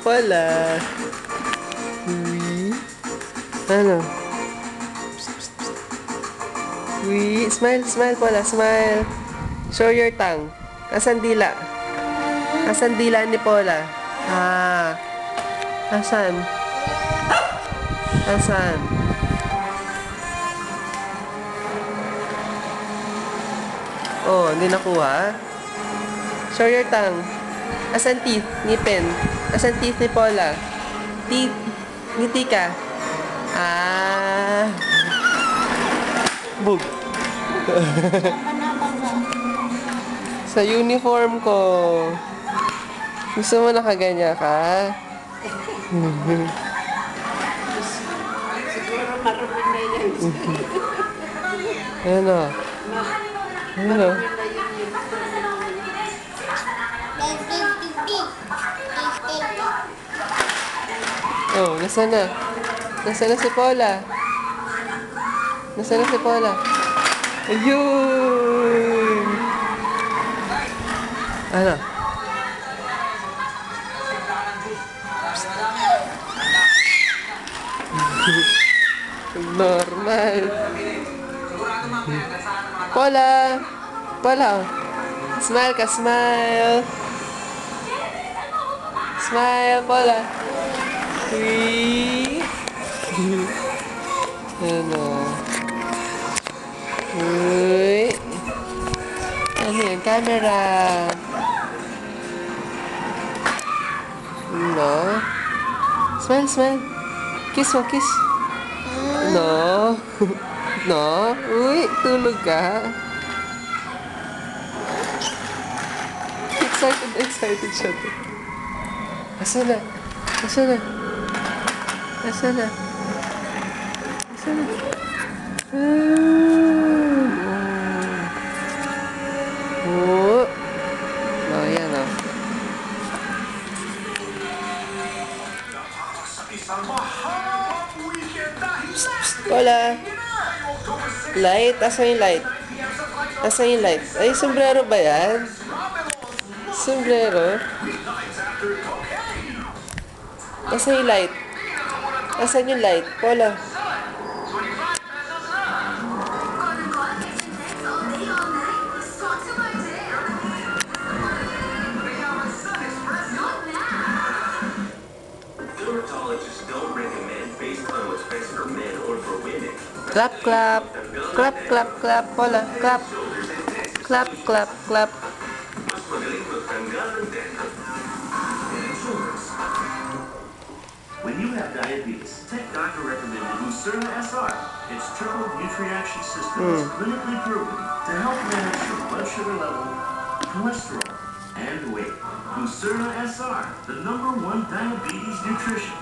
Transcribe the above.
Paula. Uy. Ano? Psst, psst, psst. Uy. Smile, smile, Paula. Smile. Show your tongue. Asan dila? Asan dila ni Paula? Ah. Asan? Asan? Oh, hindi nakuha. Show your tongue. Asan teeth? Ngipin. Asan teeth ni Paula? Teeth. Ngiti ka. Ah. Bug. Sa uniform ko. Gusto mo nakaganya ka? Siguro marumi na yan. Ano? Ano? Oh, nasaan na? Nasaan na si Paula? Nasaan na si Paula? Ayun! Ano? Normal. Paula! Paula! Smile ka, smile! Smile, Paula! Uy! Ano? Uy! Ano yan? Camera! No? Smile, smile! Kiss mo, kiss! No? No? Uy! Tulog ka! Excited siya. Asan na? Asan na? Asan na? Asan na? Oh. Oh, yan o. Wala. Light? Asan yung light? Asan yung light? Ay, sombrero ba yan? Sombrero? Asan yung light? Asan yung light? Paula. Clap, clap. Clap, clap, clap. Paula, clap. Clap, clap, clap. When you have diabetes, take doctor-recommended Lucerna SR. Its triple nutrition system is clinically proven to help manage your blood sugar level, cholesterol, and weight. Lucerna SR, the #1 diabetes nutrition.